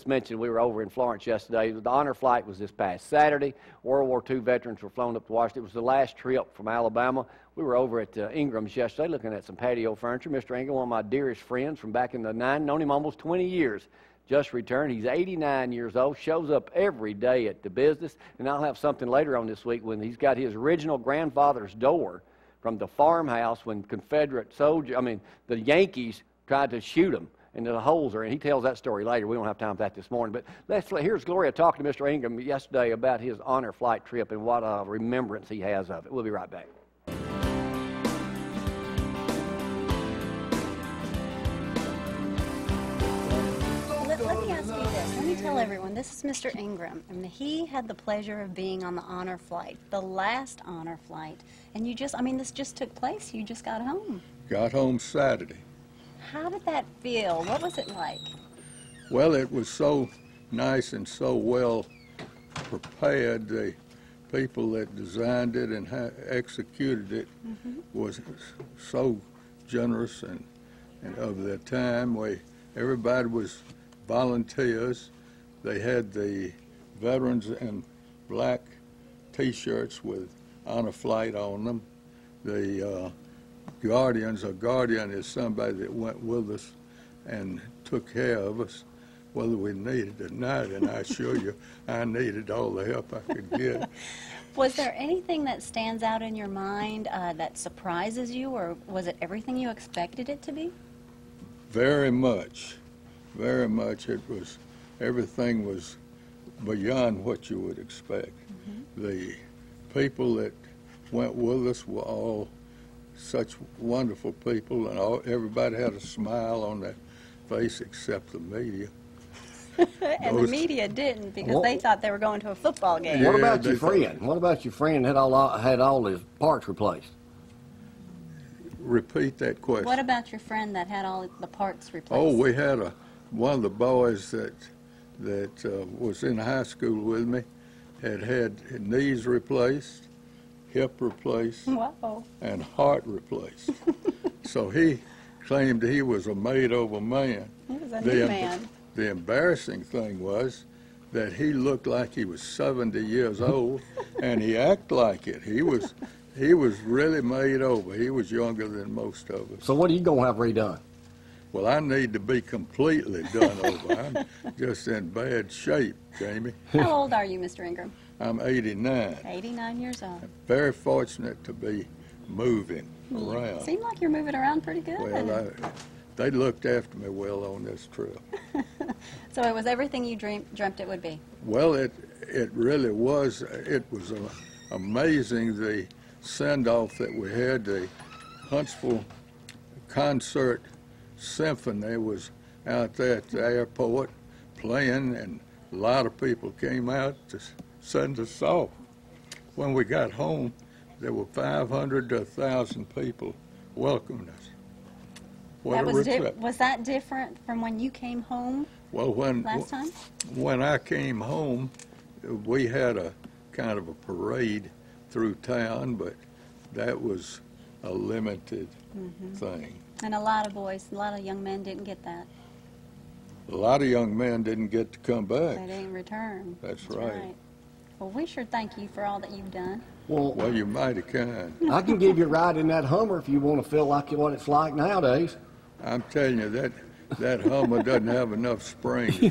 just mentioned we were over in Florence yesterday. The honor flight was this past Saturday. World War II veterans were flown up to Washington. It was the last trip from Alabama. We were over at Ingram's yesterday looking at some patio furniture. Mr. Ingram, one of my dearest friends from back in the 90s, known him almost 20 years, just returned. He's 89 years old, shows up every day at the business, and I'll have something later on this week when he's got his original grandfather's door from the farmhouse when Confederate soldiers, the Yankees tried to shoot him, and the holes are in. He tells that story later. We don't have time for that this morning. But here's Gloria talking to Mr. Ingram yesterday about his honor flight trip and what remembrance he has of it. We'll be right back. Let me ask you this. Let me tell everyone, this is Mr. Ingram, and he had the pleasure of being on the honor flight, the last honor flight. And you just, this just took place. You just got home. Got home Saturday. How did that feel? What was it like? Well, it was so nice and so well prepared. The people that designed it and executed it was so generous and of their time. Everybody was volunteers. They had the veterans in black T-shirts with honor flight on them. The guardians, a guardian is somebody that went with us and took care of us, whether we needed it or not, and I assure you I needed all the help I could get. Was there anything that stands out in your mind that surprises you, or was it everything you expected it to be? Very much. Very much. Everything was beyond what you would expect. The people that went with us were all such wonderful people, and everybody had a smile on their face except the media. And the media didn't, because they thought they were going to a football game. What about your friend? What about your friend that had all his parts replaced? Repeat that question. What about your friend that had all the parts replaced? Oh, we had one of the boys that was in high school with me had knees replaced, hip replaced, and heart replaced. So he claimed he was a made-over man. He was a new man. The embarrassing thing was that he looked like he was 70 years old, and he acted like it. He was really made over. He was younger than most of us. So what are you going to have redone? Well, I need to be completely done over. I'm just in bad shape, Jamie. How old are you, Mr. Ingram? I'm 89. 89 years old. I'm very fortunate to be moving around. Seem like you're moving around pretty good. Well, they looked after me well on this trip. So it was everything you dreamt it would be? Well, it really was. It was amazing, the send-off that we had. The Huntsville Concert Symphony was out there at the airport playing, and a lot of people came out to send us off. When we got home, there were 500 to 1,000 people welcoming us. Was that different from when you came home last time? When I came home, we had a kind of a parade through town, but that was a limited thing. And a lot of young men didn't get that. A lot of young men didn't get to come back. They didn't return. That's right. Well, we sure thank you for all that you've done. Well, you're mighty kind. I can give you a ride in that Hummer if you want to feel like what it's like nowadays. I'm telling you, that Hummer doesn't have enough springs for me.